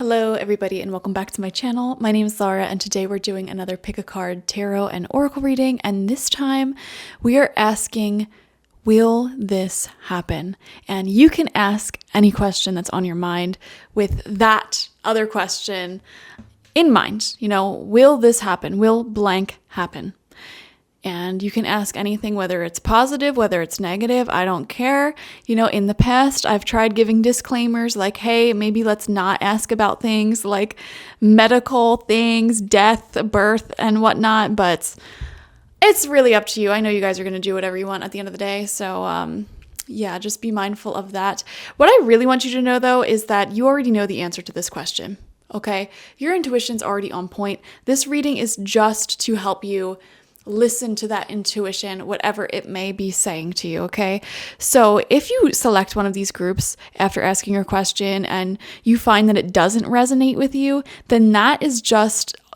Hello everybody and welcome back to my channel. My name is Laura and today we're doing another pick a card tarot and oracle reading, and this time we are asking, will this happen? And you can ask any question that's on your mind with that other question in mind. You know, will this happen? Will blank happen? And you can ask anything, whether it's positive, whether it's negative, I don't care. You know, in the past, I've tried giving disclaimers like, hey, maybe let's not ask about things like medical things, death, birth, and whatnot, but it's really up to you. I know you guys are going to do whatever you want at the end of the day. So, yeah, just be mindful of that. What I really want you to know, though, is that you already know the answer to this question, okay? Your intuition's already on point. This reading is just to help you listen to that intuition, whatever it may be saying to you, okay? So if you select one of these groups after asking your question and you find that it doesn't resonate with you, then that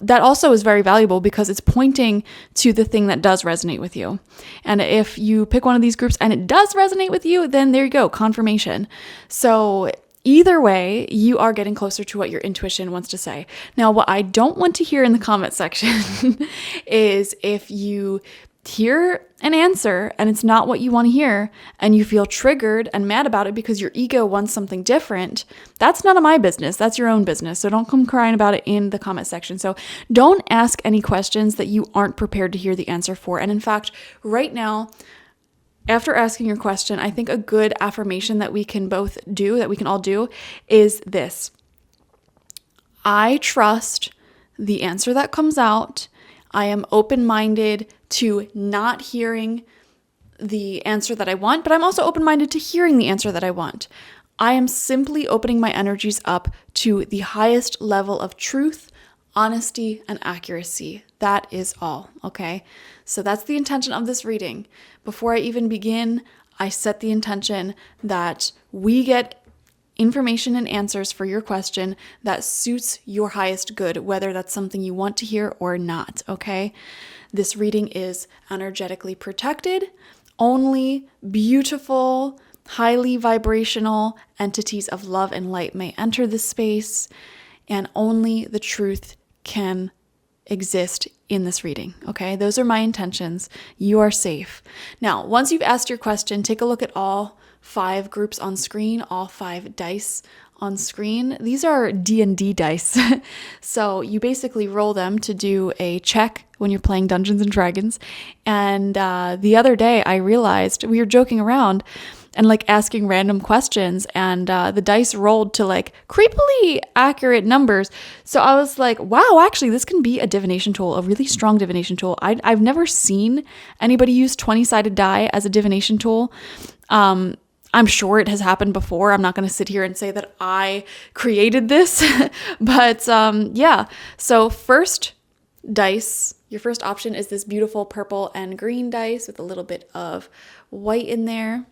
also is very valuable because it's pointing to the thing that does resonate with you. And if you pick one of these groups and it does resonate with you, then there you go, confirmation. So either way, you are getting closer to what your intuition wants to say. Now, what I don't want to hear in the comment section is if you hear an answer and it's not what you want to hear and you feel triggered and mad about it because your ego wants something different. That's none of my business. That's your own business. So don't come crying about it in the comment section. So don't ask any questions that you aren't prepared to hear the answer for. And in fact, right now, after asking your question, I think a good affirmation that we can all do, is this. I trust the answer that comes out. I am open-minded to not hearing the answer that I want, but I'm also open-minded to hearing the answer that I want. I am simply opening my energies up to the highest level of truth, honesty, and accuracy. That is all, okay? So that's the intention of this reading. Before I even begin, I set the intention that we get information and answers for your question that suits your highest good, whether that's something you want to hear or not, okay? This reading is energetically protected. Only beautiful, highly vibrational entities of love and light may enter this space, and only the truth can exist in this reading, okay? Those are my intentions. You are safe. Now, once you've asked your question, take a look at all 5 groups on screen, all 5 dice on screen. These are D&D dice. So you basically roll them to do a check when you're playing Dungeons and Dragons. And the other day I realized we were joking around and like asking random questions, and the dice rolled to like creepily accurate numbers. So I was like, wow, actually this can be a divination tool, a really strong divination tool. I've never seen anybody use 20-sided die as a divination tool. I'm sure it has happened before. I'm not going to sit here and say that I created this, but yeah. So first dice, your first option is this beautiful purple and green dice with a little bit of white in there.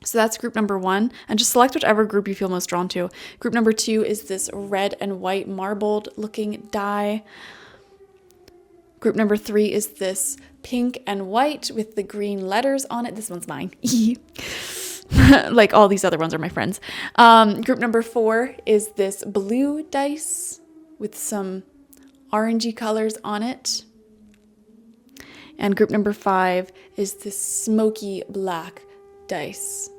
So that's group number 1, and just select whichever group you feel most drawn to. Group number 2 is this red and white marbled looking die. Group number 3 is this pink and white with the green letters on it. This one's mine. Like all these other ones are my friends. Group number 4 is this blue dice with some orangey colors on it. And group number 5 is this smoky black dice.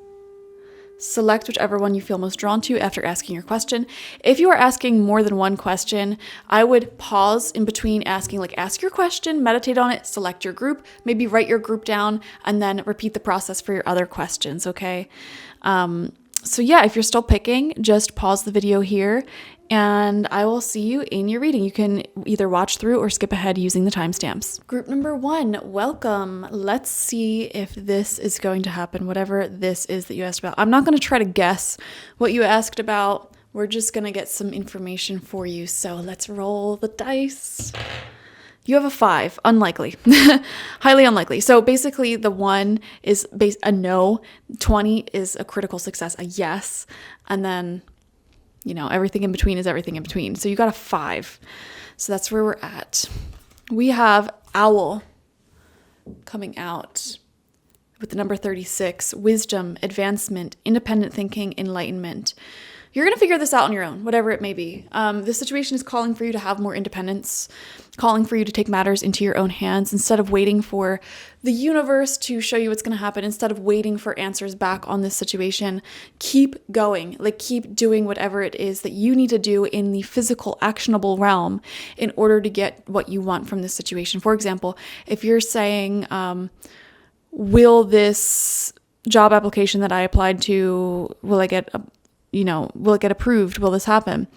Select whichever one you feel most drawn to after asking your question. If you are asking more than one question, I would pause in between asking, like ask your question, meditate on it, select your group, maybe write your group down, and then repeat the process for your other questions, okay? So yeah, if you're still picking, just pause the video here and I will see you in your reading. You can either watch through or skip ahead using the timestamps. Group number 1, welcome. Let's see if this is going to happen, whatever this is that you asked about. I'm not going to try to guess what you asked about. We're just going to get some information for you. So let's roll the dice. You have a 5, unlikely, highly unlikely. So basically the 1 is a no, 20 is a critical success, a yes, and then, you know, everything in between is everything in between. So you got a 5. So that's where we're at. We have owl coming out with the number 36, wisdom, advancement, independent thinking, enlightenment. You're going to figure this out on your own, whatever it may be. This situation is calling for you to have more independence, calling for you to take matters into your own hands instead of waiting for the universe to show you what's going to happen, instead of waiting for answers back on this situation. Keep going, like keep doing whatever it is that you need to do in the physical, actionable realm in order to get what you want from this situation. For example, if you're saying, will this job application that I applied to, will it get approved? Will this happen?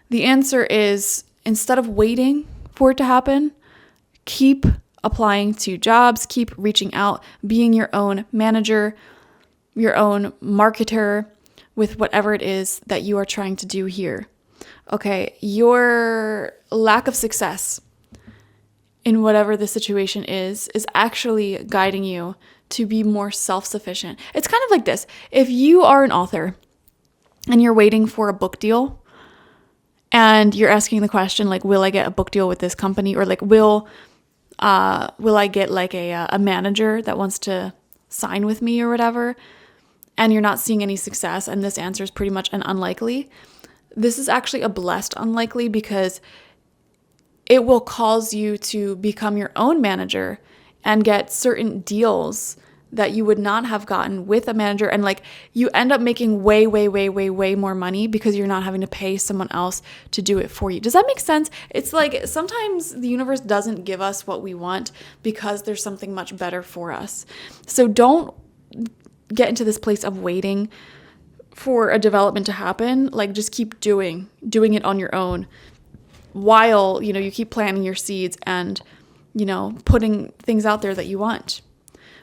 The answer is, instead of waiting for it to happen, keep applying to jobs, keep reaching out, being your own manager, your own marketer with whatever it is that you are trying to do here. Okay, your lack of success in whatever the situation is actually guiding you to be more self-sufficient. It's kind of like this. If you are an author and you're waiting for a book deal and you're asking the question, like, will I get a book deal with this company? Or like, will I get like a manager that wants to sign with me or whatever? And you're not seeing any success, and this answer is pretty much an unlikely. This is actually a blessed unlikely, because it will cause you to become your own manager and get certain deals that you would not have gotten with a manager. And like, you end up making way more money because you're not having to pay someone else to do it for you. Does that make sense? It's like sometimes the universe doesn't give us what we want because there's something much better for us. So don't get into this place of waiting for a development to happen. Like, just keep doing it on your own while, you keep planting your seeds and, putting things out there that you want.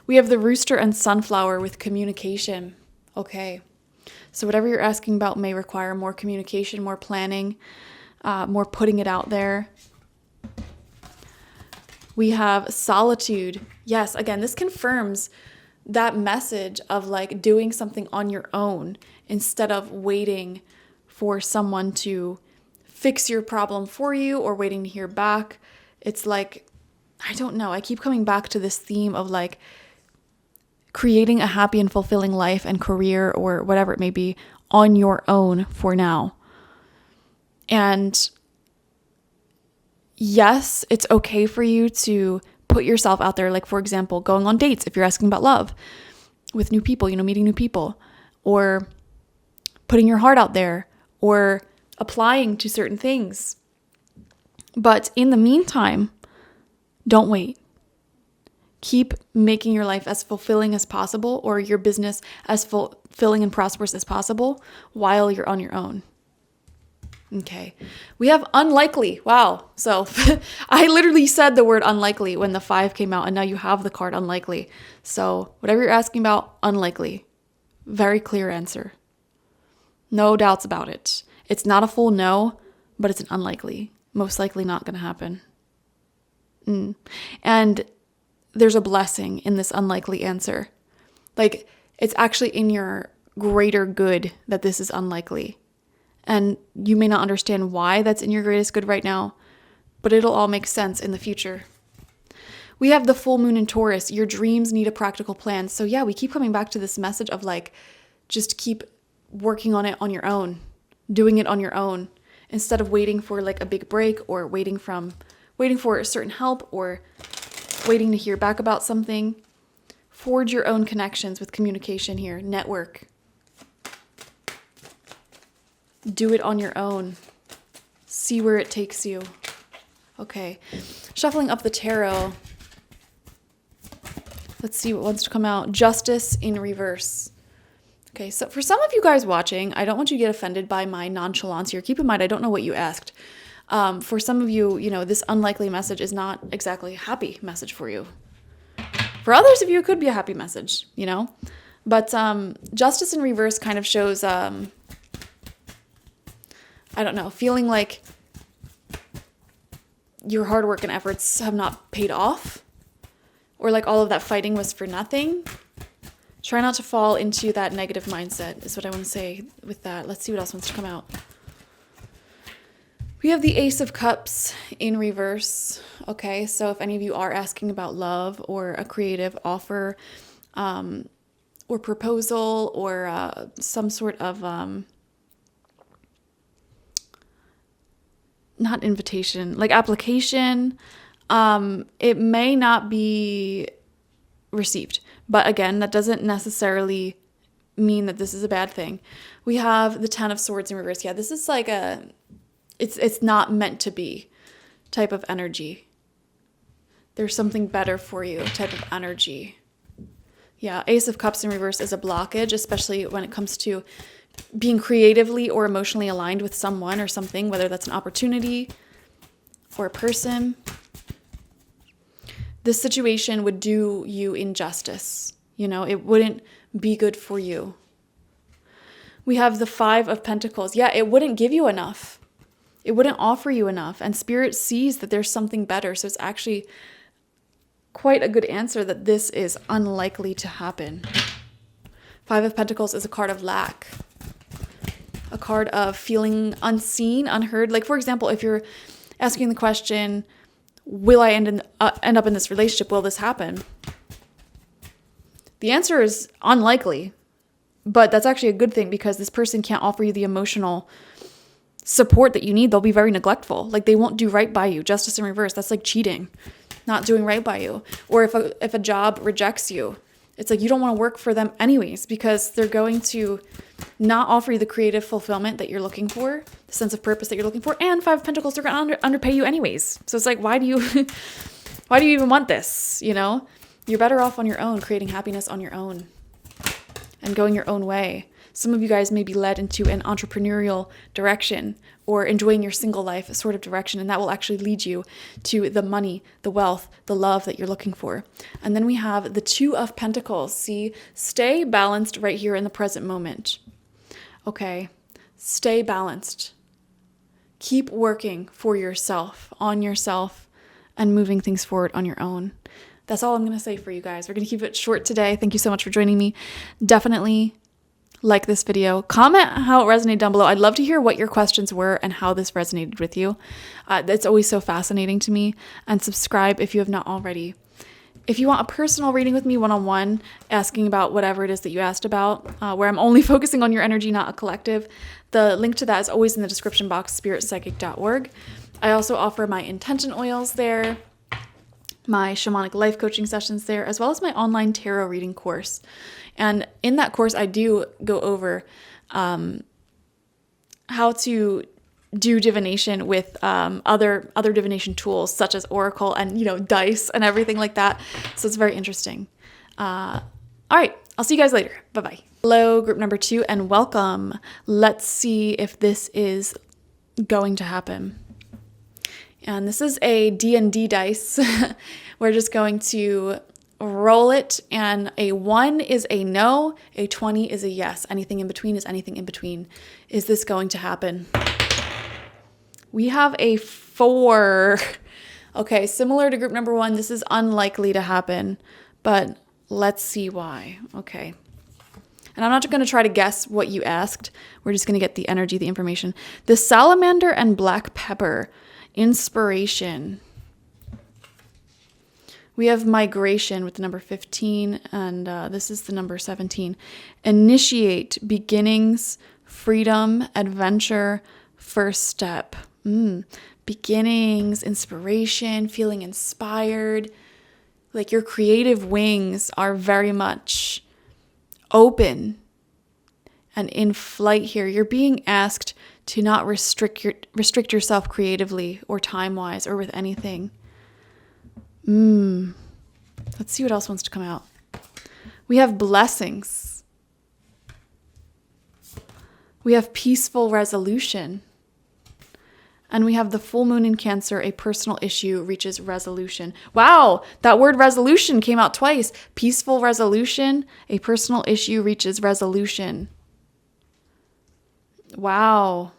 We have the rooster and sunflower with communication. Okay. So whatever you're asking about may require more communication, more planning, more putting it out there. We have solitude. Yes, again, this confirms that message of like doing something on your own instead of waiting for someone to fix your problem for you or waiting to hear back. It's like, I don't know. I keep coming back to this theme of like creating a happy and fulfilling life and career or whatever it may be on your own for now. And yes, it's okay for you to put yourself out there. Like, for example, going on dates if you're asking about love with new people, meeting new people, or putting your heart out there, or applying to certain things. But in the meantime, don't wait. Keep making your life as fulfilling as possible, or your business as fulfilling and prosperous as possible while you're on your own. Okay. We have unlikely. Wow. So I literally said the word unlikely when the 5 came out, and now you have the card unlikely. So whatever you're asking about, unlikely. Very clear answer. No doubts about it. It's not a full no, but it's an unlikely. Most likely not going to happen. And there's a blessing in this unlikely answer. Like, it's actually in your greater good that this is unlikely. And you may not understand why that's in your greatest good right now, but it'll all make sense in the future. We have the full moon in Taurus. Your dreams need a practical plan. So yeah, we keep coming back to this message of like, just keep working on it on your own, doing it on your own, instead of waiting for like a big break, or waiting for a certain help, or waiting to hear back about something. Forge your own connections with communication here. Network. Do it on your own. See where it takes you. Okay. Shuffling up the tarot. Let's see what wants to come out. Justice in reverse. Okay, so for some of you guys watching, I don't want you to get offended by my nonchalance here. Keep in mind, I don't know what you asked. For some of you, this unlikely message is not exactly a happy message for you. For others of you, it could be a happy message, But justice in reverse kind of shows, I don't know, feeling like your hard work and efforts have not paid off, or like all of that fighting was for nothing. Try not to fall into that negative mindset is what I want to say with that. Let's see what else wants to come out. We have the Ace of Cups in reverse. Okay, so if any of you are asking about love or a creative offer, or proposal, or some sort of not invitation, like application, it may not be received. But again, that doesn't necessarily mean that this is a bad thing. We have the 10 of Swords in reverse. Yeah, this is like it's not meant to be type of energy. There's something better for you type of energy. Yeah, Ace of Cups in reverse is a blockage, especially when it comes to being creatively or emotionally aligned with someone or something, whether that's an opportunity or a person. This situation would do you injustice. It wouldn't be good for you. We have the 5 of Pentacles. Yeah, it wouldn't give you enough. It wouldn't offer you enough. And Spirit sees that there's something better. So it's actually quite a good answer that this is unlikely to happen. 5 of Pentacles is a card of lack. A card of feeling unseen, unheard. Like, for example, if you're asking the question, will I end up in this relationship? Will this happen? The answer is unlikely. But that's actually a good thing because this person can't offer you the emotional support that you need. They'll be very neglectful. Like, they won't do right by you. Justice in reverse. That's like cheating. Not doing right by you. Or if a job rejects you, it's like you don't want to work for them anyways because they're going to not offer you the creative fulfillment that you're looking for, the sense of purpose that you're looking for, and 5 of Pentacles, they're going to underpay you anyways. So it's like, why do you even want this? You're better off on your own, creating happiness on your own and going your own way. Some of you guys may be led into an entrepreneurial direction or enjoying your single life sort of direction, and that will actually lead you to the money, the wealth, the love that you're looking for. And then we have the 2 of Pentacles. See, stay balanced right here in the present moment. Okay, stay balanced. Keep working for yourself, on yourself, and moving things forward on your own. That's all I'm going to say for you guys. We're going to keep it short today. Thank you so much for joining me. Definitely like this video. Comment how it resonated down below. I'd love to hear what your questions were and how this resonated with you. That's always so fascinating to me. And subscribe if you have not already. If you want a personal reading with me one-on-one, asking about whatever it is that you asked about, where I'm only focusing on your energy, not a collective, the link to that is always in the description box, spiritpsychic.org. I also offer my intention oils there, my shamanic life coaching sessions there, as well as my online tarot reading course. And in that course, I do go over how to do divination with other divination tools such as oracle and dice and everything like that. So it's very interesting. All right, I'll see you guys later. Bye-bye. Hello, group number 2, and welcome. Let's see if this is going to happen. And this is a D&D dice. We're just going to roll it, and a 1 is a no, a 20 is a yes. Anything in between is anything in between. Is this going to happen? We have a 4. Okay, similar to group number 1, this is unlikely to happen, but let's see why. Okay. And I'm not going to try to guess what you asked. We're just going to get the energy, the information. The salamander and black pepper. Inspiration. We have migration with the number 15, and this is the number 17. Initiate, beginnings, freedom, adventure, first step. Beginnings, inspiration, feeling inspired. Like your creative wings are very much open and in flight here. You're being asked to not restrict yourself creatively or time-wise or with anything. Let's see what else wants to come out. We have blessings. We have peaceful resolution. And we have the full moon in Cancer, a personal issue reaches resolution. Wow, that word resolution came out twice. Peaceful resolution, a personal issue reaches resolution. Wow.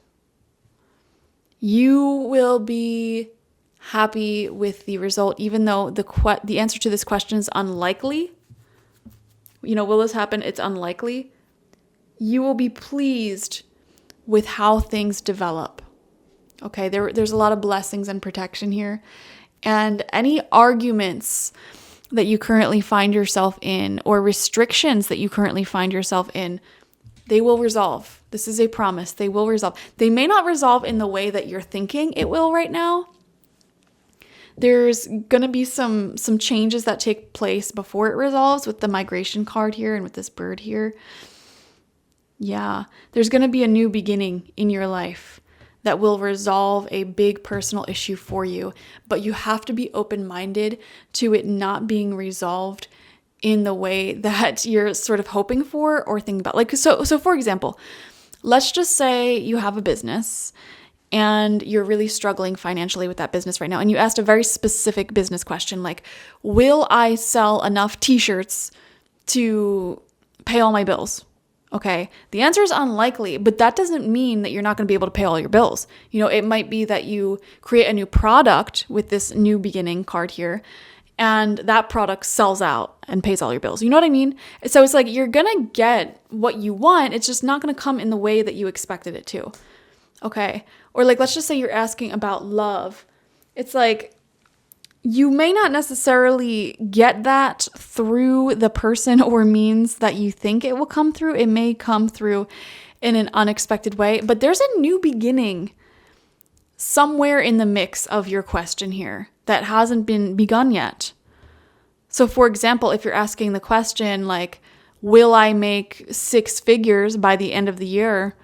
You will be happy with the result, even though the answer to this question is unlikely. Will this happen? It's unlikely. You will be pleased with how things develop. Okay, there's a lot of blessings and protection here. And any arguments that you currently find yourself in or restrictions that you currently find yourself in, they will resolve. This is a promise. They will resolve. They may not resolve in the way that you're thinking it will right now. There's going to be some changes that take place before it resolves with the migration card here and with this bird here. Yeah, there's going to be a new beginning in your life that will resolve a big personal issue for you, but you have to be open-minded to it not being resolved in the way that you're sort of hoping for or thinking about. Like, so for example, let's just say you have a business and you're really struggling financially with that business right now. And you asked a very specific business question, like, will I sell enough t-shirts to pay all my bills? Okay. The answer is unlikely, but that doesn't mean that you're not going to be able to pay all your bills. You know, it might be that you create a new product with this new beginning card here, and that product sells out and pays all your bills. You know what I mean? So it's like, you're going to get what you want. It's just not going to come in the way that you expected it to. Okay. Or like, let's just say you're asking about love. It's like, you may not necessarily get that through the person or means that you think it will come through. It may come through in an unexpected way, but there's a new beginning somewhere in the mix of your question here that hasn't been begun yet. So for example, if you're asking the question like, will I make 6 figures by the end of the year?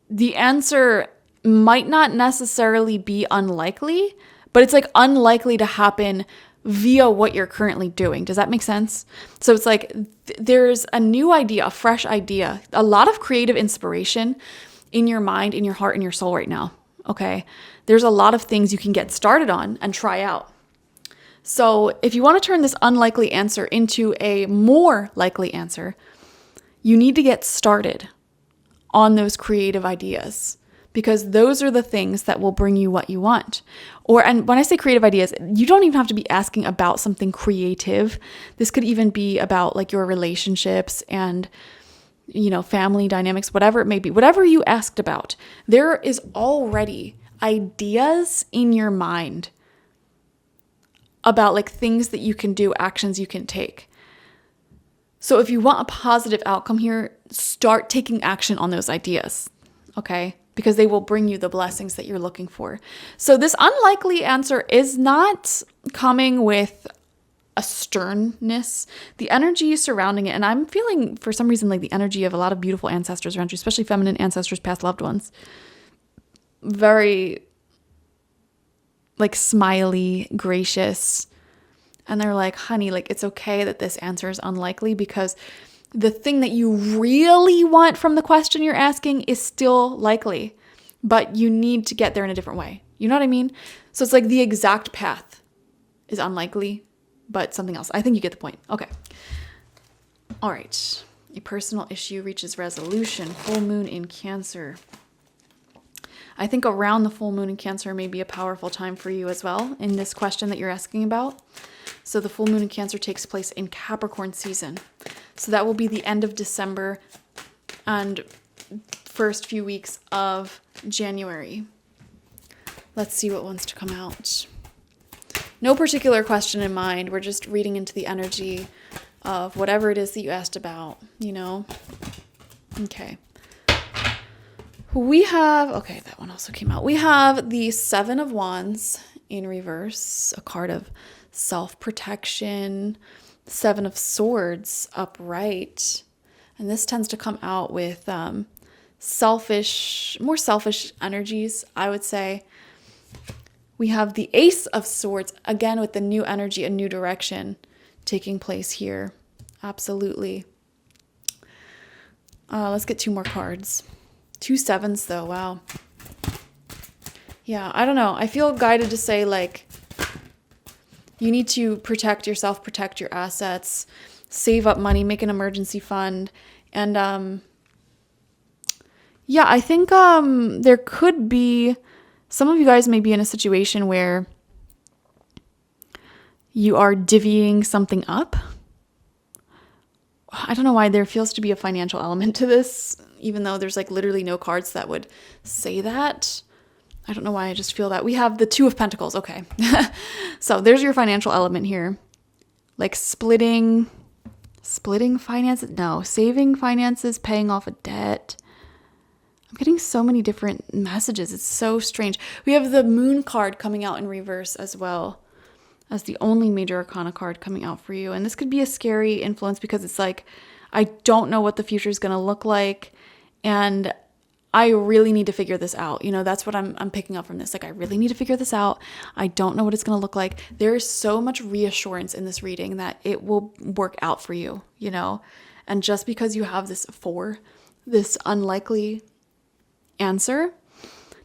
The answer might not necessarily be unlikely, but it's like unlikely to happen via what you're currently doing. Does that make sense? So it's like there's a new idea, a fresh idea, a lot of creative inspiration in your mind, in your heart, in your soul right now. Okay. There's a lot of things you can get started on and try out. So if you want to turn this unlikely answer into a more likely answer, you need to get started on those creative ideas, because those are the things that will bring you what you want. And when I say creative ideas, you don't even have to be asking about something creative. This could even be about like your relationships and, you know, family dynamics, whatever it may be, whatever you asked about. There is already ideas in your mind about like things that you can do, actions you can take. So if you want a positive outcome here, start taking action on those ideas, okay? Because they will bring you the blessings that you're looking for. So this unlikely answer is not coming with a sternness. The energy surrounding it, and I'm feeling for some reason like the energy of a lot of beautiful ancestors around you, especially feminine ancestors, past loved ones. Very like smiley, gracious. And they're like, honey, like it's okay that this answer is unlikely, because the thing that you really want from the question you're asking is still likely, but you need to get there in a different way. You know what I mean? So it's like the exact path is unlikely, but something else. I think you get the point. Okay. All right. A personal issue reaches resolution. Full moon in Cancer. I think around the full moon in Cancer may be a powerful time for you as well in this question that you're asking about. So the full moon in Cancer takes place in Capricorn season. So that will be the end of December and first few weeks of January. Let's see what wants to come out. No particular question in mind. We're just reading into the energy of whatever it is that you asked about, you know? Okay. Okay, that one also came out. We have the 7 of Wands in reverse, a card of self-protection, 7 of Swords upright. And this tends to come out with more selfish energies, I would say. We have the Ace of Swords, again with the new energy, a new direction taking place here. Absolutely. Let's get 2 more cards. 2 7s though, wow. Yeah, I don't know. I feel guided to say like, you need to protect yourself, protect your assets, save up money, make an emergency fund. And yeah, I think there could be, some of you guys may be in a situation where you are divvying something up. I don't know why there feels to be a financial element to this, even though there's like literally no cards that would say that. I don't know why I just feel that. We have the 2 of Pentacles. Okay. So there's your financial element here. Like splitting finances. No, saving finances, paying off a debt. I'm getting so many different messages. It's so strange. We have the Moon card coming out in reverse as well as the only major arcana card coming out for you. And this could be a scary influence because it's like, I don't know what the future is going to look like. And I really need to figure this out. You know, that's what I'm picking up from this. Like, I really need to figure this out. I don't know what it's going to look like. There is so much reassurance in this reading that it will work out for you, you know? And just because you have this 4, this unlikely answer,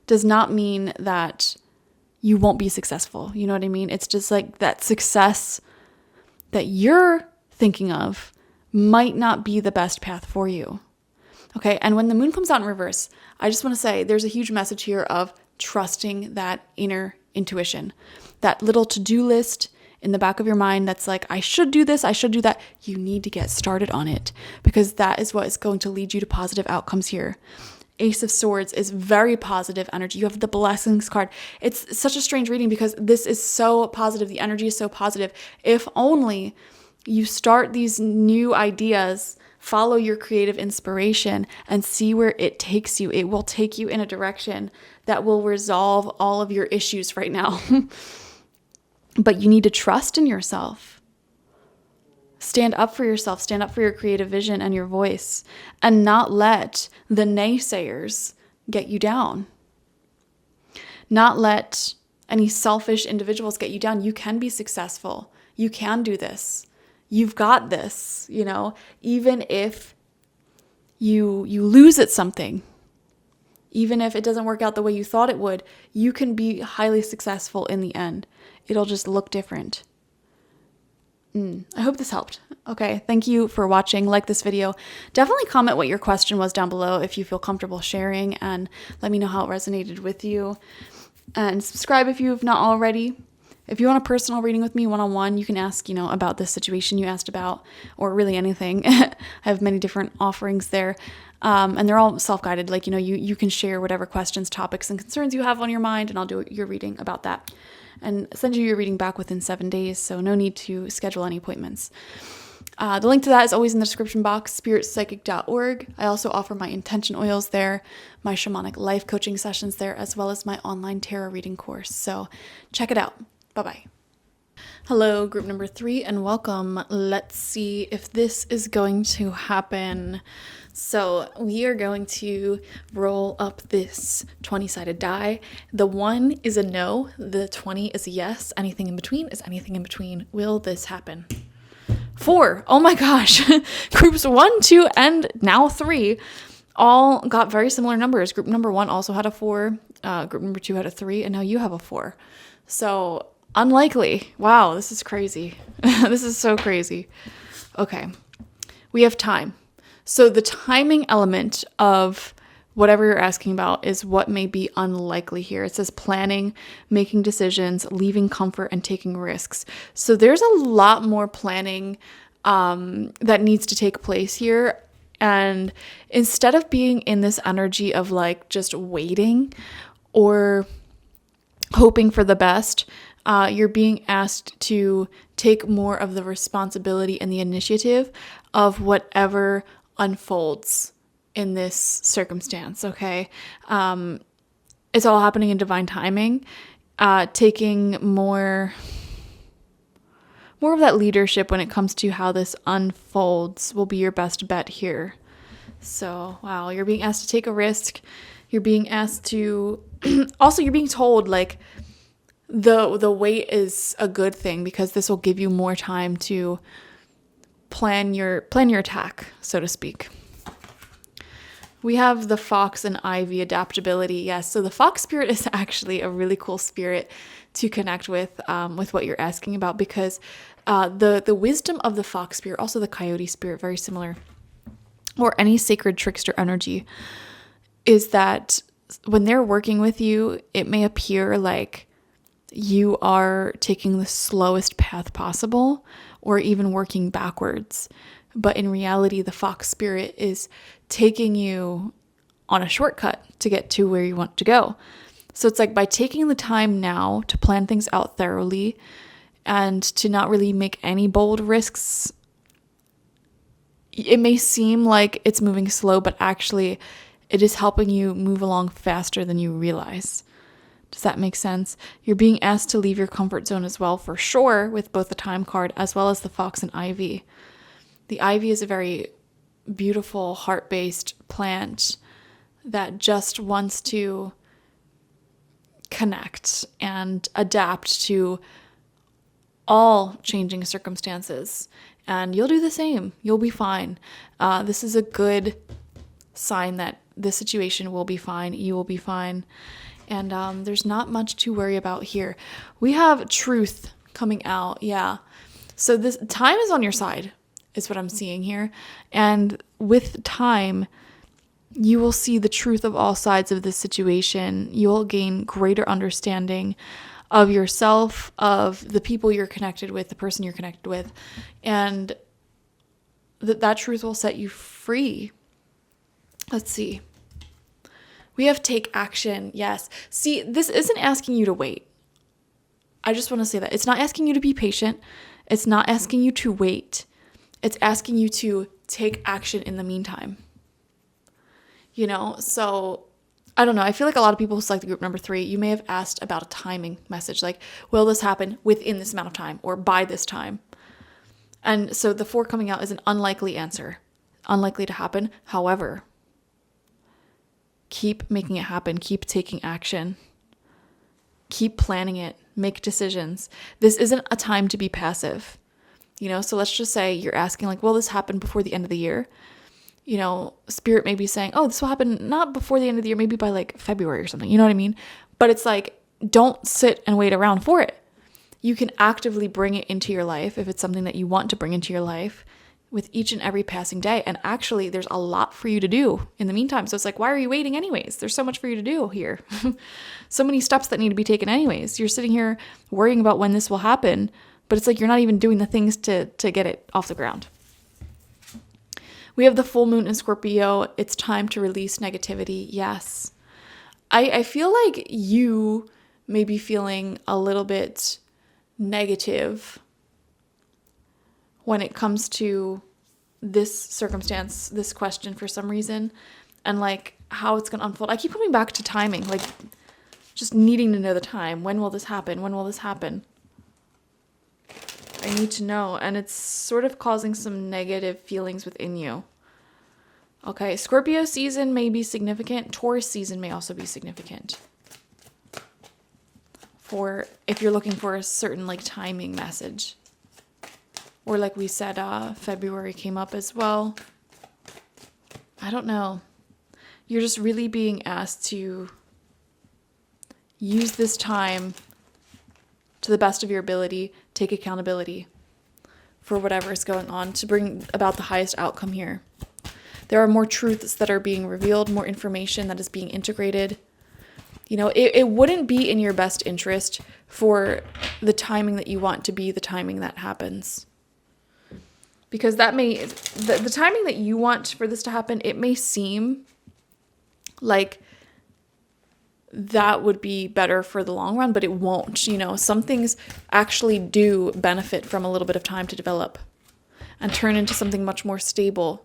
does not mean that you won't be successful. You know what I mean? It's just like that success that you're thinking of might not be the best path for you. Okay. And when the moon comes out in reverse, I just want to say there's a huge message here of trusting that inner intuition, that little to-do list in the back of your mind that's like, I should do this, I should do that. You need to get started on it because that is what is going to lead you to positive outcomes here. Ace of Swords is very positive energy. You have the Blessings card. It's such a strange reading because this is so positive. The energy is so positive. If only you start these new ideas, follow your creative inspiration, and see where it takes you. It will take you in a direction that will resolve all of your issues right now. But you need to trust in yourself. Stand up for yourself, stand up for your creative vision and your voice, and not let the naysayers get you down. Not let any selfish individuals get you down. You can be successful. You can do this. You've got this, you know, even if you lose at something, even if it doesn't work out the way you thought it would, you can be highly successful in the end. It'll just look different. I hope this helped. Okay, thank you for watching. Like this video. Definitely comment what your question was down below if you feel comfortable sharing, and let me know how it resonated with you. And subscribe if you've not already. If you want a personal reading with me one-on-one, you can ask, you know, about this situation you asked about, or really anything. I have many different offerings there. And they're all self-guided. Like, you know, you can share whatever questions, topics, and concerns you have on your mind, and I'll do your reading about that and send you your reading back within 7 days. So no need to schedule any appointments. The link to that is always in the description box, spiritpsychic.org. I also offer my intention oils there, my shamanic life coaching sessions there, as well as my online tarot reading course. So check it out. Bye-bye. Hello, group number 3, and welcome. Let's see if this is going to happen. So we are going to roll up this 20-sided die. The 1 is a no, the 20 is a yes. Anything in between is anything in between. Will this happen? 4. Oh my gosh. Groups 1, 2, and now 3 all got very similar numbers. Group number 1 also had a 4. Group number 2 had a 3, and now you have a 4. So unlikely. Wow, this is crazy. This is so crazy. Okay. We have time. So the timing element of whatever you're asking about is what may be unlikely here. It says planning, making decisions, leaving comfort, and taking risks. So there's a lot more planning that needs to take place here. And instead of being in this energy of like just waiting or hoping for the best, you're being asked to take more of the responsibility and the initiative of whatever unfolds in this circumstance, okay? It's all happening in divine timing. Taking more of that leadership when it comes to how this unfolds will be your best bet here. So, wow, you're being asked to take a risk. You're being asked to, also you're being told like the wait is a good thing because this will give you more time to plan your attack, so to speak. We have the Fox and Ivy adaptability. Yes, so the Fox spirit is actually a really cool spirit to connect with what you're asking about, because the wisdom of the Fox spirit, also the Coyote spirit, very similar, or any sacred trickster energy, is that when they're working with you, it may appear like you are taking the slowest path possible or even working backwards. But in reality, the Fox spirit is taking you on a shortcut to get to where you want to go. So it's like by taking the time now to plan things out thoroughly and to not really make any bold risks, it may seem like it's moving slow, but actually it is helping you move along faster than you realize. Does that make sense? You're being asked to leave your comfort zone as well, for sure, with both the Time card as well as the Fox and Ivy. The Ivy is a very beautiful, heart-based plant that just wants to connect and adapt to all changing circumstances. And you'll do the same. You'll be fine. This is a good sign that this situation will be fine. You will be fine. And there's not much to worry about here. We have truth coming out. Yeah. So this time is on your side, is what I'm seeing here. And with time, you will see the truth of all sides of this situation. You'll gain greater understanding of yourself, of the people you're connected with, the person you're connected with, and that truth will set you free. Let's see. We have take action. Yes. See, this isn't asking you to wait. I just want to say that. It's not asking you to be patient. It's not asking you to wait. It's asking you to take action in the meantime. You know, so I don't know. I feel like a lot of people who select the group number 3, you may have asked about a timing message, like, will this happen within this amount of time or by this time? And so the 4 coming out is an unlikely answer, unlikely to happen. However, keep making it happen. Keep taking action. Keep planning it. Make decisions. This isn't a time to be passive. You know, so let's just say you're asking, like, will this happen before the end of the year? You know, Spirit may be saying, oh, this will happen not before the end of the year, maybe by like February or something. You know what I mean? But it's like, don't sit and wait around for it. You can actively bring it into your life if it's something that you want to bring into your life with each and every passing day. And actually, there's a lot for you to do in the meantime. So it's like, why are you waiting anyways? There's so much for you to do here. So many steps that need to be taken anyways. You're sitting here worrying about when this will happen, but it's like you're not even doing the things to get it off the ground. We have the full moon in Scorpio. It's time to release negativity. Yes. I feel like you may be feeling a little bit negative when it comes to this circumstance, this question for some reason, and like how it's going to unfold. I keep coming back to timing, like just needing to know the time. When will this happen? When will this happen? I need to know. And it's sort of causing some negative feelings within you. Okay, Scorpio season may be significant. Taurus season may also be significant. For if you're looking for a certain like timing message. Or like we said, February came up as well. I don't know. You're just really being asked to use this time to the best of your ability, take accountability for whatever is going on to bring about the highest outcome here. There are more truths that are being revealed, more information that is being integrated. You know, it wouldn't be in your best interest for the timing that you want to be the timing that happens. Because that may, the timing that you want for this to happen, it may seem like that would be better for the long run, but it won't. You know, some things actually do benefit from a little bit of time to develop and turn into something much more stable.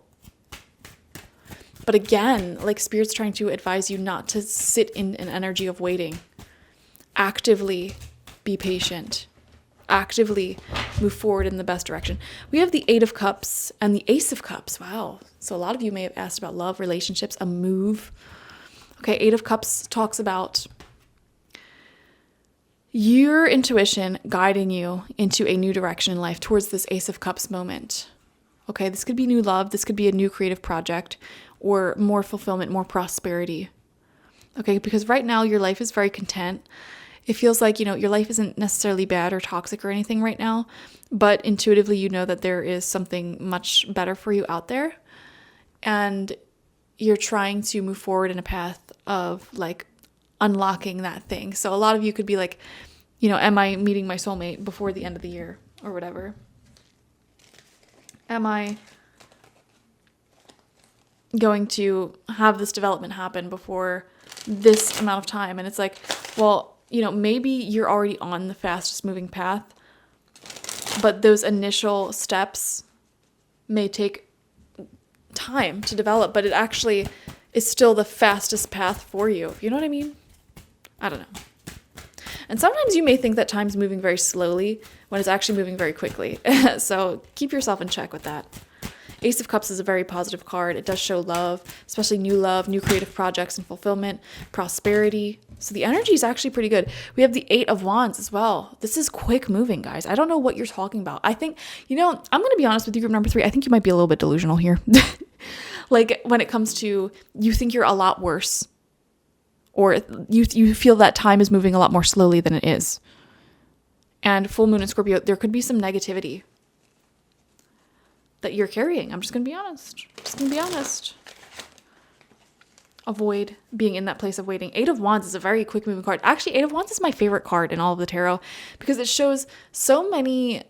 But again, like Spirit's trying to advise you not to sit in an energy of waiting. Actively be patient. Actively move forward in the best direction. We have the 8 of Cups and the Ace of Cups. Wow. So a lot of you may have asked about love, relationships, a move. Okay, 8 of Cups talks about your intuition guiding you into a new direction in life towards this Ace of Cups moment. Okay, this could be new love. This could be a new creative project or more fulfillment, more prosperity. Okay, because right now your life is very content. It feels like, you know, your life isn't necessarily bad or toxic or anything right now, but intuitively you know that there is something much better for you out there. And you're trying to move forward in a path of like unlocking that thing. So a lot of you could be like, you know, am I meeting my soulmate before the end of the year or whatever? Am I going to have this development happen before this amount of time? And it's like, well, you know, maybe you're already on the fastest moving path, but those initial steps may take time to develop, but it's is still the fastest path for you. You know what I mean? I don't know. And sometimes you may think that time's moving very slowly when it's actually moving very quickly. So keep yourself in check with that. Ace of Cups is a very positive card. It does show love, especially love, new creative projects and fulfillment, prosperity. So the energy is actually pretty good. We have the 8 of Wands as well. This is quick moving, guys. I don't know what you're talking about. I think, I'm going to be honest with you, group number 3. I think you might be a little bit delusional here. Like when it comes to, you think you're a lot worse, or you feel that time is moving a lot more slowly than it is. And full moon in Scorpio, there could be some negativity that you're carrying. I'm just going to be honest. Avoid being in that place of waiting. 8 of Wands is a very quick moving card. Actually, 8 of Wands is my favorite card in all of the tarot because it shows so many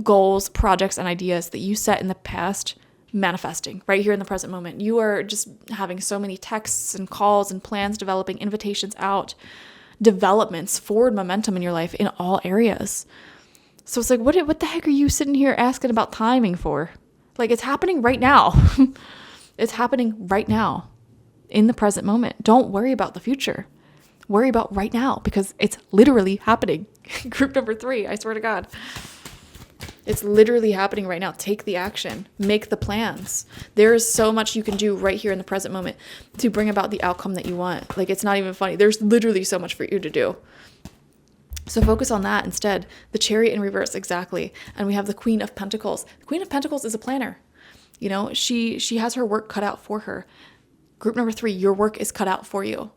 goals, projects, and ideas that you set in the past manifesting right here in the present moment. You are just having so many texts and calls and plans developing, invitations out, developments, forward momentum in your life in all areas. So it's like, what the heck are you sitting here asking about timing for? Like, it's happening right now. It's happening right now in the present moment. Don't worry about the future. Worry about right now because it's literally happening. Group number 3, I swear to God. It's literally happening right now. Take the action. Make the plans. There is so much you can do right here in the present moment to bring about the outcome that you want. Like, it's not even funny. There's literally so much for you to do. So focus on that instead. The Chariot in reverse, exactly. And we have the Queen of Pentacles. The Queen of Pentacles is a planner. She has her work cut out for her. Group number 3, your work is cut out for you.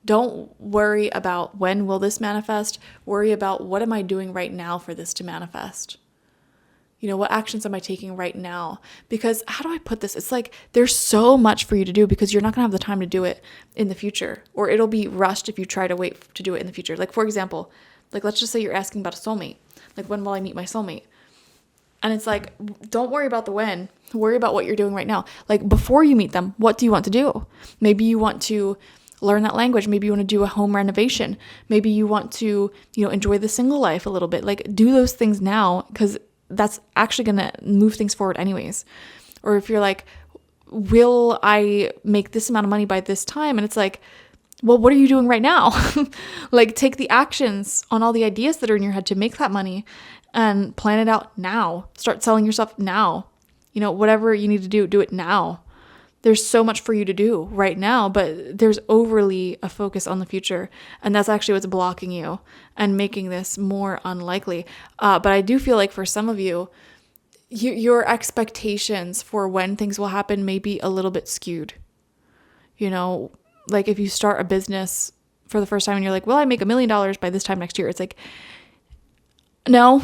Don't worry about when will this manifest. Worry about what am I doing right now for this to manifest. What actions am I taking right now? Because how do I put this? It's like there's so much for you to do because you're not going to have the time to do it in the future, or it'll be rushed if you try to wait to do it in the future. Like, for example, let's just say you're asking about a soulmate. Like, when will I meet my soulmate? And it's like, don't worry about the when. Worry about what you're doing right now. Like, before you meet them, what do you want to do? Maybe you want to learn that language. Maybe you want to do a home renovation. Maybe you want to, enjoy the single life a little bit. Like, do those things now because that's actually going to move things forward anyways. Or if you're like, will I make this amount of money by this time? And it's like, well, what are you doing right now? Like, take the actions on all the ideas that are in your head to make that money and plan it out now. Start selling yourself now. Whatever you need to do it now. There's so much for you to do right now, but there's overly a focus on the future. And that's actually what's blocking you and making this more unlikely. But I do feel like for some of you, your expectations for when things will happen may be a little bit skewed. Like if you start a business for the first time and you're like, well, I make $1 million by this time next year. It's like, no,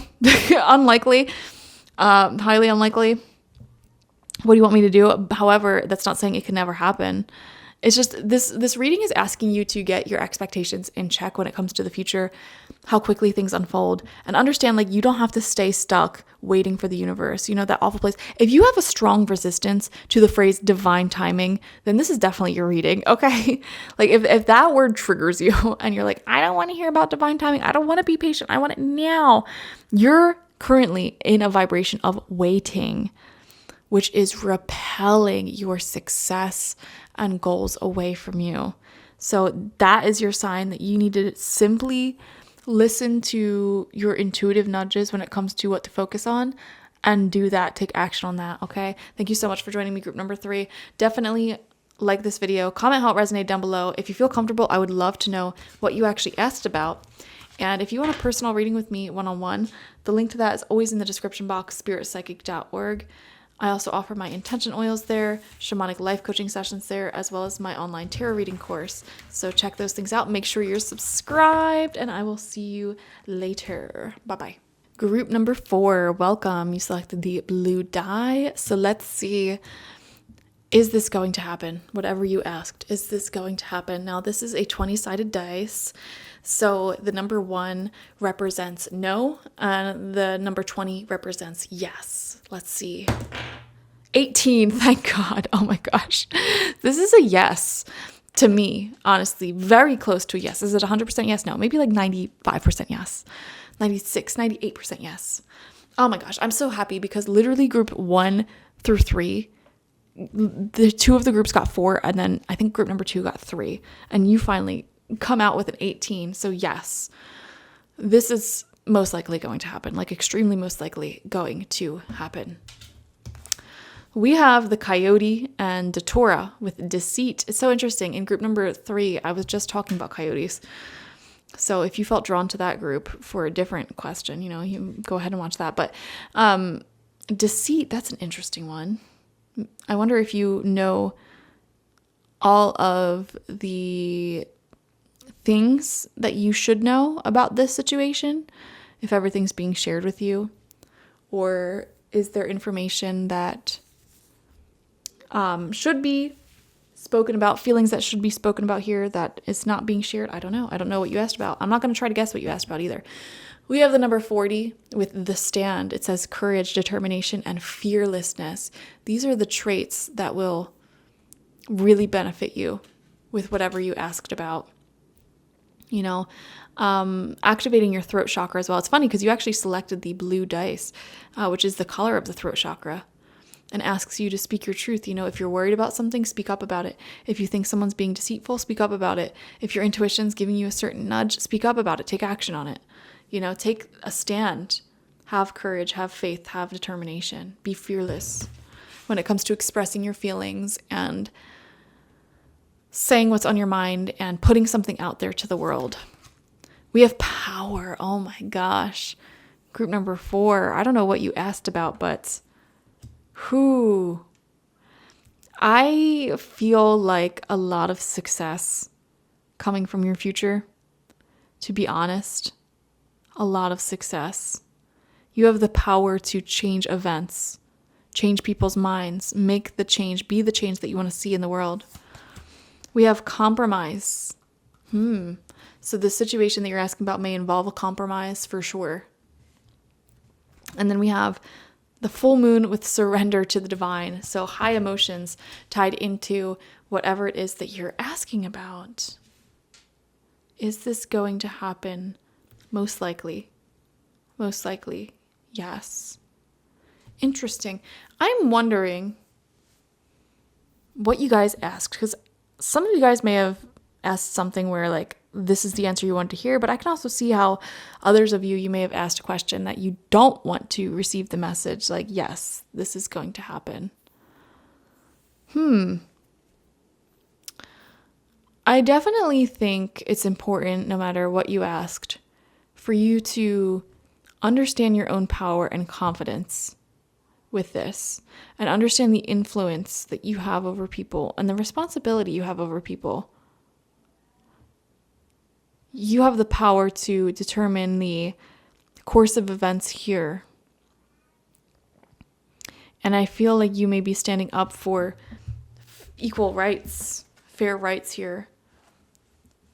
unlikely, highly unlikely. What do you want me to do? However, that's not saying it can never happen. It's just this reading is asking you to get your expectations in check when it comes to the future, how quickly things unfold, and understand like you don't have to stay stuck waiting for the universe. That awful place. If you have a strong resistance to the phrase divine timing, then this is definitely your reading, okay? Like if that word triggers you and you're like, I don't want to hear about divine timing. I don't want to be patient. I want it now. You're currently in a vibration of waiting, which is repelling your success and goals away from you. So that is your sign that you need to simply listen to your intuitive nudges when it comes to what to focus on and do that, take action on that, okay? Thank you so much for joining me, group number 3. Definitely like this video, comment how it resonated down below. If you feel comfortable, I would love to know what you actually asked about. And if you want a personal reading with me one-on-one, the link to that is always in the description box, spiritpsychic.org. I also offer my intention oils there, shamanic life coaching sessions there, as well as my online tarot reading course. So check those things out. Make sure you're subscribed, and I will see you later. Bye-bye. Group number 4, welcome. You selected the blue die. So let's see, is this going to happen? Whatever you asked, is this going to happen? Now, this is a 20-sided dice. So the number 1 represents no, and the number 20 represents yes. Let's see. 18, thank God. Oh my gosh. This is a yes to me, honestly. Very close to a yes. Is it 100% yes? No, maybe like 95% yes. 96, 98% yes. Oh my gosh. I'm so happy because literally group 1 through 3 the two of the groups got 4, and then I think group number 2 got 3, and you finally come out with an 18. So yes, this is most likely going to happen, like extremely most likely going to happen. We have the Coyote and Datura with Deceit. It's so interesting. In group number 3, I was just talking about coyotes. So if you felt drawn to that group for a different question, you go ahead and watch that. But Deceit, that's an interesting one. I wonder if you know all of the things that you should know about this situation, if everything's being shared with you, or is there information that should be spoken about, feelings that should be spoken about here that is not being shared? I don't know. I don't know what you asked about. I'm not going to try to guess what you asked about either. We have the number 40 with the Stand. It says courage, determination, and fearlessness. These are the traits that will really benefit you with whatever you asked about. Activating your throat chakra as well. It's funny because you actually selected the blue dice, which is the color of the throat chakra, and asks you to speak your truth. If you're worried about something, speak up about it. If you think someone's being deceitful, speak up about it. If your intuition's giving you a certain nudge, speak up about it. Take action on it. Take a stand. Have courage, have faith, have determination. Be fearless when it comes to expressing your feelings and saying what's on your mind and putting something out there to the world. We have power. Oh my gosh. Group number 4. I don't know what you asked about, but I feel like a lot of success coming from your future, to be honest. A lot of success. You have the power to change events, change people's minds, make the change, be the change that you want to see in the world. We have compromise. So the situation that you're asking about may involve a compromise for sure. And then we have the full moon with surrender to the divine. So high emotions tied into whatever it is that you're asking about. Is this going to happen? Most likely. Most likely, yes. Interesting. I'm wondering what you guys asked, because some of you guys may have asked something where like this is the answer you want to hear, but I can also see how others of you may have asked a question that you don't want to receive the message like, yes, this is going to happen. I definitely think it's important, no matter what you asked, for you to understand your own power and confidence with this, and understand the influence that you have over people and the responsibility you have over people. You have the power to determine the course of events here. And I feel like you may be standing up for equal rights, fair rights here.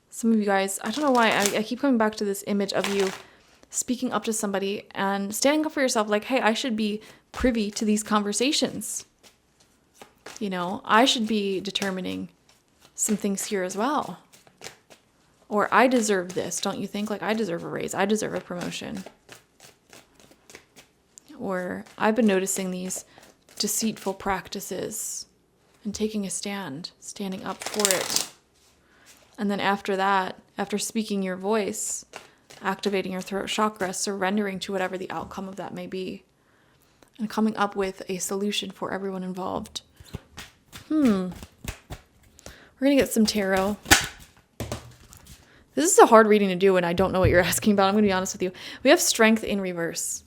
Some of you guys, I don't know why, I keep coming back to this image of you speaking up to somebody and standing up for yourself like, hey, I should be privy to these conversations. I should be determining some things here as well. Or I deserve this, don't you think? Like, I deserve a raise. I deserve a promotion. Or I've been noticing these deceitful practices and taking a stand, standing up for it. And then after that, after speaking your voice, activating your throat chakra, surrendering to whatever the outcome of that may be, and coming up with a solution for everyone involved. We're going to get some tarot. This is a hard reading to do when I don't know what you're asking about. I'm going to be honest with you. We have Strength in reverse.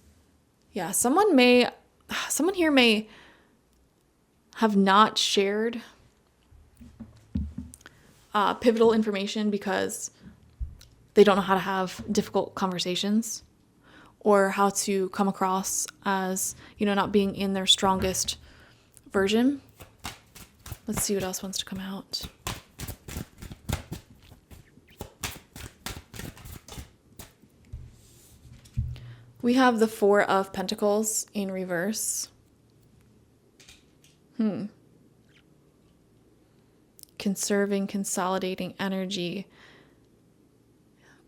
Yeah, someone here may have not shared pivotal information because they don't know how to have difficult conversations, or how to come across as, not being in their strongest version. Let's see what else wants to come out. We have the Four of Pentacles in reverse. Conserving, consolidating energy.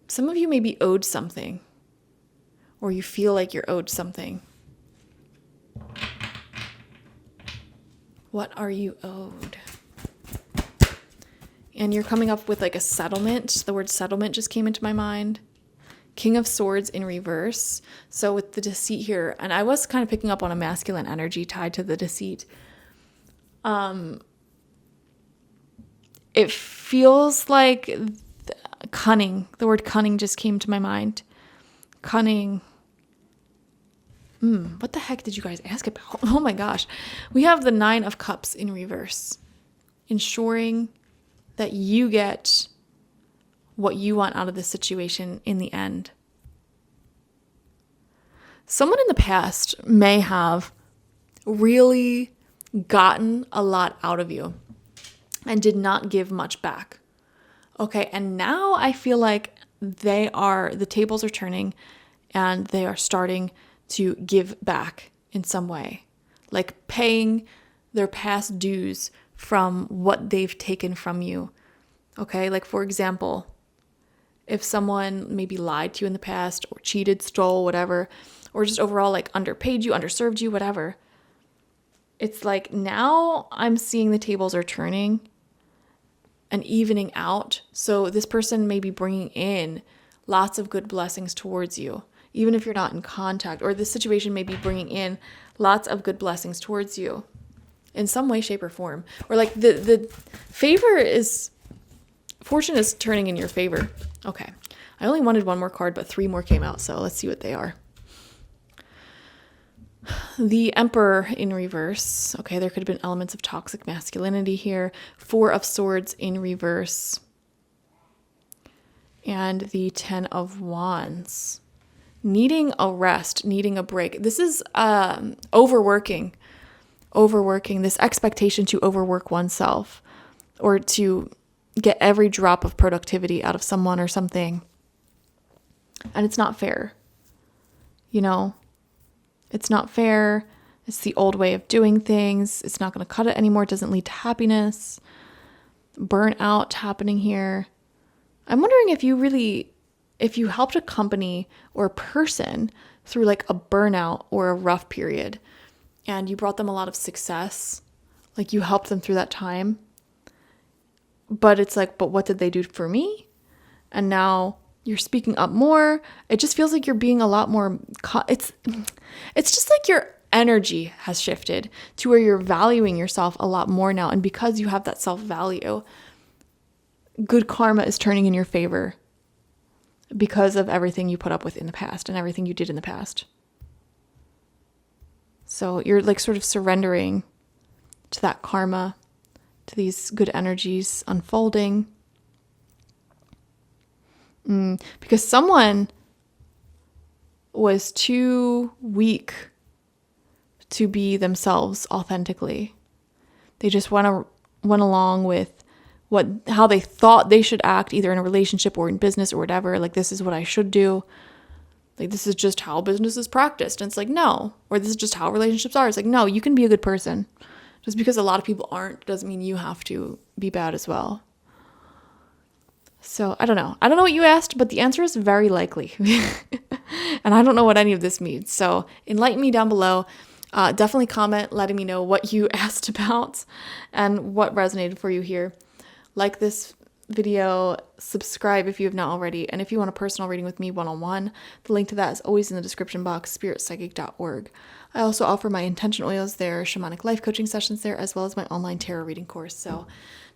Some of you may be owed something, or you feel like you're owed something. What are you owed? And you're coming up with like a settlement. The word settlement just came into my mind. King of Swords in reverse. So with the deceit here, and I was kind of picking up on a masculine energy tied to the deceit. It feels like cunning. The word cunning just came to my mind. Cunning. What the heck did you guys ask about? Oh my gosh. We have the 9 of Cups in reverse. Ensuring that you get what you want out of this situation in the end. Someone in the past may have really gotten a lot out of you and did not give much back. Okay, and now I feel like the tables are turning and they are starting to give back in some way, like paying their past dues from what they've taken from you. Okay, like for example, if someone maybe lied to you in the past or cheated, stole, whatever, or just overall like underpaid you, underserved you, whatever. It's like now I'm seeing the tables are turning and evening out. So this person may be bringing in lots of good blessings towards you, even if you're not in contact, or this situation may be bringing in lots of good blessings towards you in some way, shape, or form. Or like the fortune is turning in your favor. Okay. I only wanted one more card, but 3 more came out. So let's see what they are. The Emperor in reverse. Okay, there could have been elements of toxic masculinity here. 4 of Swords in reverse. And the 10 of Wands. Needing a rest, needing a break. This is overworking. This expectation to overwork oneself or to get every drop of productivity out of someone or something. And it's not fair. You know, it's not fair. It's the old way of doing things. It's not going to cut it anymore. It doesn't lead to happiness. Burnout happening here. I'm wondering if you helped a company or a person through like a burnout or a rough period and you brought them a lot of success, like you helped them through that time. But it's like, but what did they do for me? And now you're speaking up more. It just feels like you're being a lot more, it's just like your energy has shifted to where you're valuing yourself a lot more now. And because you have that self-value, good karma is turning in your favor because of everything you put up with in the past and everything you did in the past. So you're like sort of surrendering to that karma, to these good energies unfolding. Because someone was too weak to be themselves authentically. They just went along with how they thought they should act, either in a relationship or in business or whatever. Like, this is what I should do. Like, this is just how business is practiced. And it's like, no. Or this is just how relationships are. It's like, no, you can be a good person. Just because a lot of people aren't doesn't mean you have to be bad as well. So I don't know. I don't know what you asked, but the answer is very likely. And I don't know what any of this means. So enlighten me down below. Definitely comment letting me know what you asked about and what resonated for you here. Like this video, subscribe if you have not already. And if you want a personal reading with me one-on-one, the link to that is always in the description box, spiritpsychic.org. I also offer my intention oils there, shamanic life coaching sessions there, as well as my online tarot reading course. So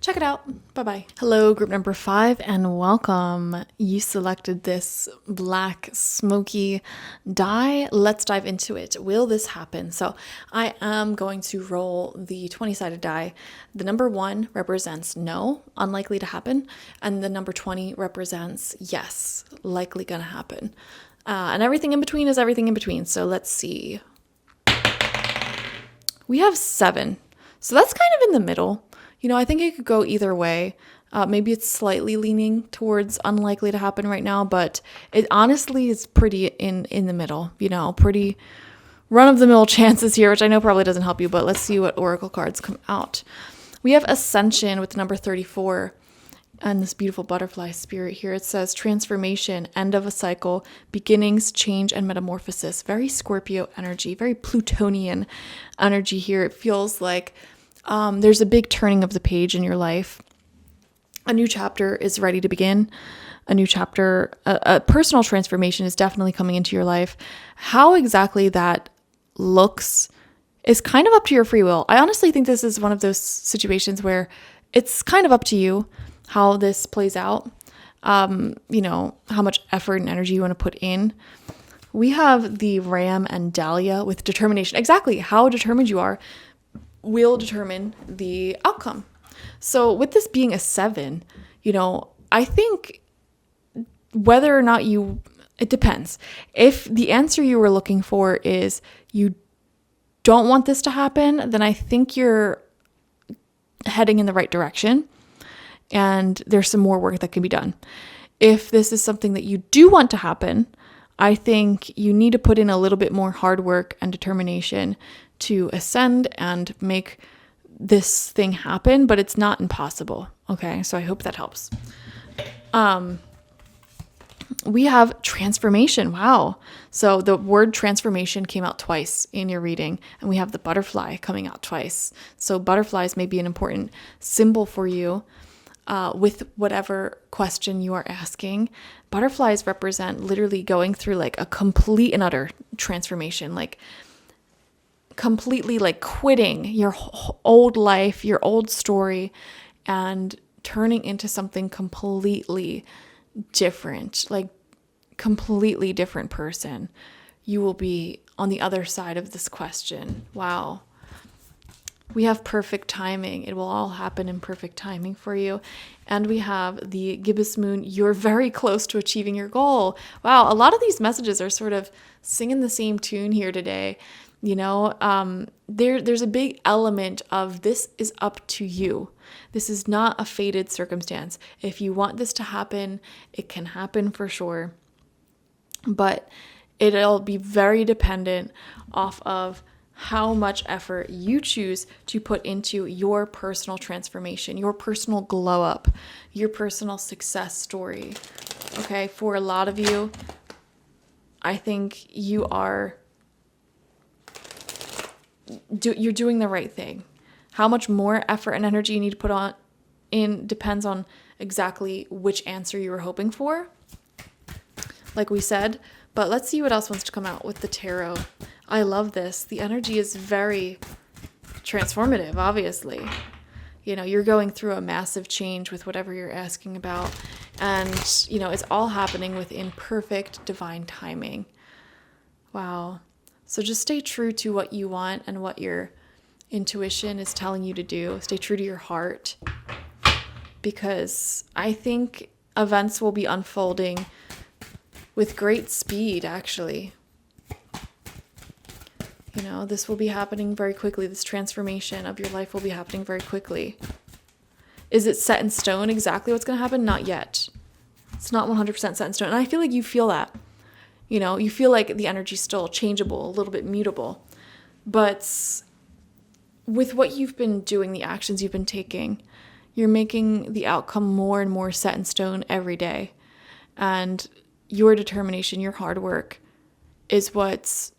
check it out. Bye-bye. Hello, group number 5, and welcome. You selected this black smoky die. Let's dive into it. Will this happen? So I am going to roll the 20-sided die. The number 1 represents no, unlikely to happen. And the number 20 represents yes, likely gonna happen. And everything in between is everything in between. So let's see. We have 7. So that's kind of in the middle. You know, I think it could go either way. Maybe it's slightly leaning towards unlikely to happen right now, but it honestly is pretty in the middle, you know, pretty run-of-the-mill chances here, which I know probably doesn't help you, but let's see what oracle cards come out. We have Ascension with number 34 and this beautiful butterfly spirit here. It says transformation, end of a cycle, beginnings, change, and metamorphosis. Very Scorpio energy, very Plutonian energy here. It feels like there's a big turning of the page in your life. A new chapter is ready to begin. A new chapter, a personal transformation is definitely coming into your life. How exactly that looks is kind of up to your free will. I honestly think this is one of those situations where it's kind of up to you how this plays out. How much effort and energy you want to put in. We have the Ram and Dahlia with determination. Exactly how determined you are will determine the outcome. So with this being a 7, I think whether or not it depends. If the answer you were looking for is you don't want this to happen, then I think you're heading in the right direction and there's some more work that can be done. If this is something that you do want to happen, I think you need to put in a little bit more hard work and determination to ascend and make this thing happen, but it's not impossible. Okay, so I hope that helps. We have transformation. Wow. So the word transformation came out twice in your reading, and we have the butterfly coming out twice. So butterflies may be an important symbol for you with whatever question you are asking. Butterflies represent literally going through like a complete and utter transformation, like completely like quitting your old life, your old story, and turning into something completely different, like completely different person. You will be on the other side of this question. Wow. We have perfect timing. It will all happen in perfect timing for you. And we have the gibbous moon. You're very close to achieving your goal. Wow. A lot of these messages are sort of singing the same tune here today. There's a big element of this is up to you. This is not a fated circumstance. If you want this to happen, it can happen for sure. But it'll be very dependent off of how much effort you choose to put into your personal transformation, your personal glow up, your personal success story. Okay, for a lot of you, I think you are you're doing the right thing. How much more effort and energy you need to put in depends on exactly which answer you were hoping for, like we said. But let's see what else wants to come out with the tarot. I love this. The energy is very transformative, obviously. You're going through a massive change with whatever you're asking about. And, it's all happening within perfect divine timing. Wow. So just stay true to what you want and what your intuition is telling you to do. Stay true to your heart, because I think events will be unfolding with great speed, actually. This will be happening very quickly. This transformation of your life will be happening very quickly. Is it set in stone exactly what's going to happen? Not yet. It's not 100% set in stone. And I feel like you feel that. You feel like the energy's still changeable, a little bit mutable. But with what you've been doing, the actions you've been taking, you're making the outcome more and more set in stone every day. And your determination, your hard work is what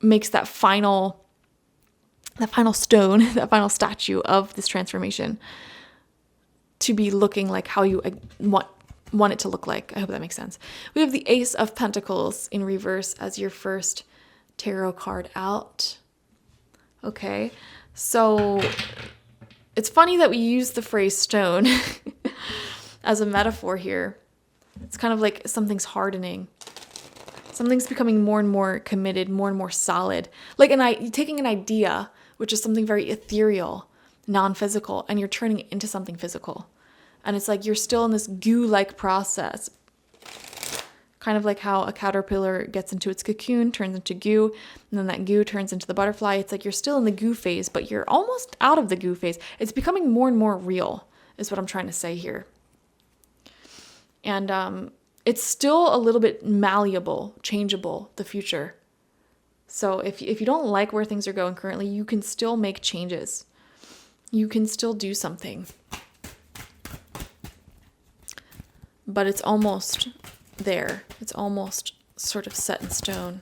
makes that final stone, that final statue of this transformation to be looking like how you want it to look like. I hope that makes sense. We have the Ace of Pentacles in reverse as your first tarot card out. Okay, so it's funny that we use the phrase stone as a metaphor here. It's kind of like something's hardening. Something's becoming more and more committed, more and more solid. Like taking an idea, which is something very ethereal, non-physical, and you're turning it into something physical. And it's like you're still in this goo-like process. Kind of like how a caterpillar gets into its cocoon, turns into goo, and then that goo turns into the butterfly. It's like you're still in the goo phase, but you're almost out of the goo phase. It's becoming more and more real, is what I'm trying to say here. And it's still a little bit malleable, changeable, the future. So if you don't like where things are going currently, you can still make changes. You can still do something. But it's almost there. It's almost sort of set in stone.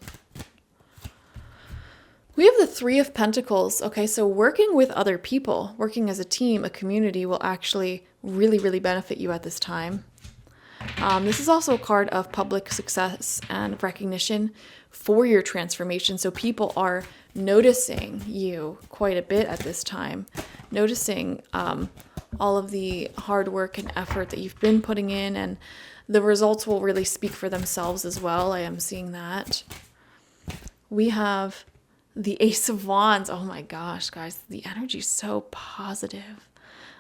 We have the Three of Pentacles. Okay, so working with other people, working as a team, a community will actually really, really benefit you at this time. This is also a card of public success and recognition for your transformation. So people are noticing you quite a bit at this time, noticing all of the hard work and effort that you've been putting in, and the results will really speak for themselves as well. I am seeing that. We have the Ace of Wands. Oh my gosh, guys, the energy is so positive.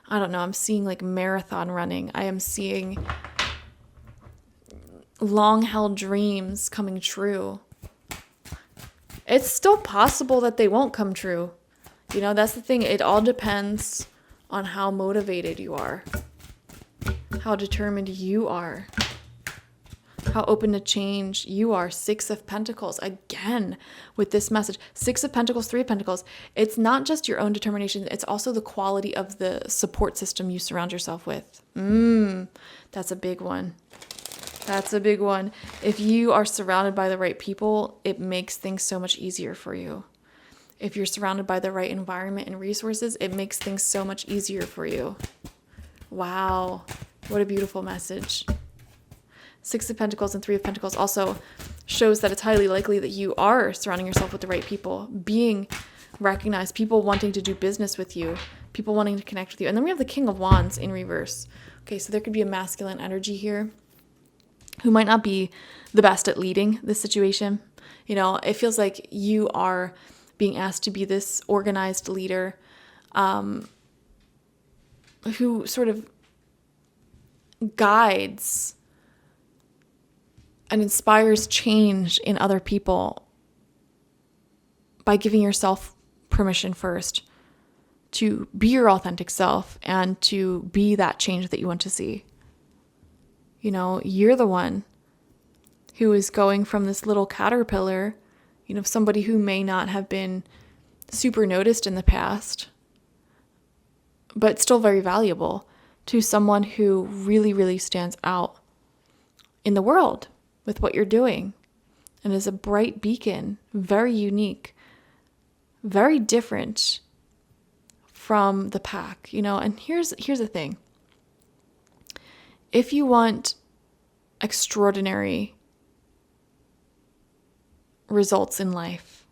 I don't know. I'm seeing like marathon running. I am seeing long held dreams coming true. It's still possible that they won't come true. You know, that's the thing. It all depends on how motivated you are, how determined you are, how open to change you are. Six of Pentacles, again, with this message. Six of Pentacles, Three of Pentacles. It's not just your own determination. It's also the quality of the support system you surround yourself with. That's a big one. That's a big one. If you are surrounded by the right people, it makes things so much easier for you. If you're surrounded by the right environment and resources, it makes things so much easier for you. Wow. What a beautiful message. Six of Pentacles and Three of Pentacles also shows that it's highly likely that you are surrounding yourself with the right people, being recognized, people wanting to do business with you, people wanting to connect with you. And then we have the King of Wands in reverse. Okay, so there could be a masculine energy here who might not be the best at leading this situation. You know, it feels like you are being asked to be this organized leader who sort of guides and inspires change in other people by giving yourself permission first to be your authentic self and to be that change that you want to see. You know, you're the one who is going from this little caterpillar, you know, somebody who may not have been super noticed in the past, but still very valuable, to someone who really, really stands out in the world with what you're doing and is a bright beacon, very unique, very different from the pack, you know. And here's the thing. If you want extraordinary results in life,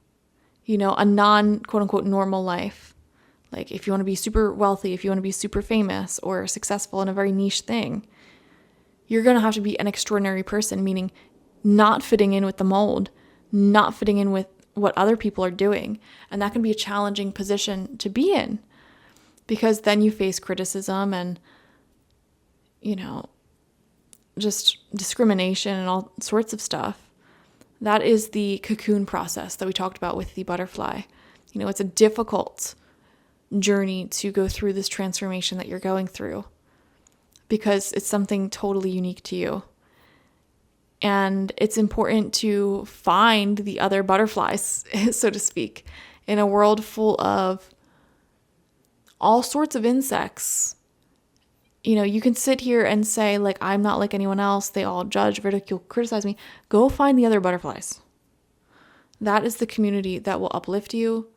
you know, a non quote unquote normal life, like if you want to be super wealthy, if you want to be super famous or successful in a very niche thing, you're going to have to be an extraordinary person, meaning not fitting in with the mold, not fitting in with what other people are doing. And that can be a challenging position to be in, because then you face criticism and, you know, just discrimination and all sorts of stuff. That is the cocoon process that we talked about with the butterfly. You know, it's a difficult journey to go through this transformation that you're going through, because it's something totally unique to you. And it's important to find the other butterflies, so to speak, in a world full of all sorts of insects. You know, you can sit here and say, like, I'm not like anyone else. They all judge, ridicule, criticize me. Go find the other butterflies. That is the community that will uplift you,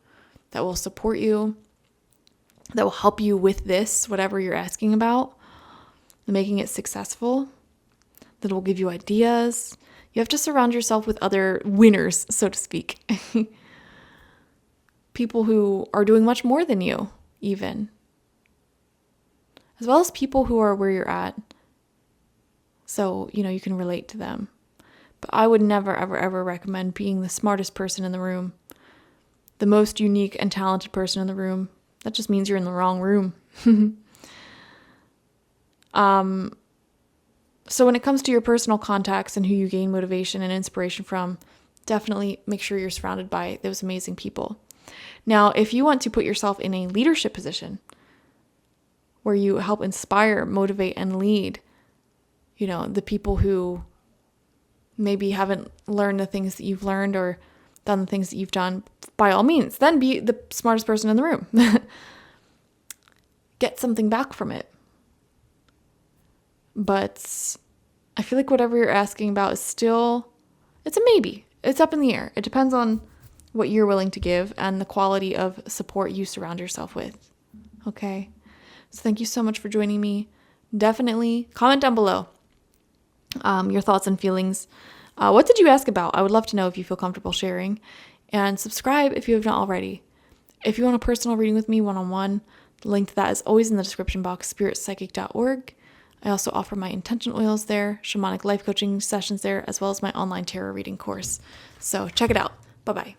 that will support you, that will help you with this, whatever you're asking about, making it successful, that will give you ideas. You have to surround yourself with other winners, so to speak. People who are doing much more than you, even. As well as people who are where you're at. So, you know, you can relate to them. But I would never, ever, ever recommend being the smartest person in the room, the most unique and talented person in the room. That just means you're in the wrong room. So when it comes to your personal contacts and who you gain motivation and inspiration from, definitely make sure you're surrounded by those amazing people. Now, if you want to put yourself in a leadership position where you help inspire, motivate, and lead, you know, the people who maybe haven't learned the things that you've learned or done the things that you've done, by all means, then be the smartest person in the room. Get something back from it. But I feel like whatever you're asking about is still, it's a maybe. It's up in the air. It depends on what you're willing to give and the quality of support you surround yourself with. Okay. So thank you so much for joining me. Definitely comment down below your thoughts and feelings. What did you ask about? I would love to know if you feel comfortable sharing. And subscribe if you have not already. If you want a personal reading with me one-on-one, the link to that is always in the description box, spiritpsychic.org. I also offer my intention oils there, shamanic life coaching sessions there, as well as my online tarot reading course. So check it out. Bye-bye.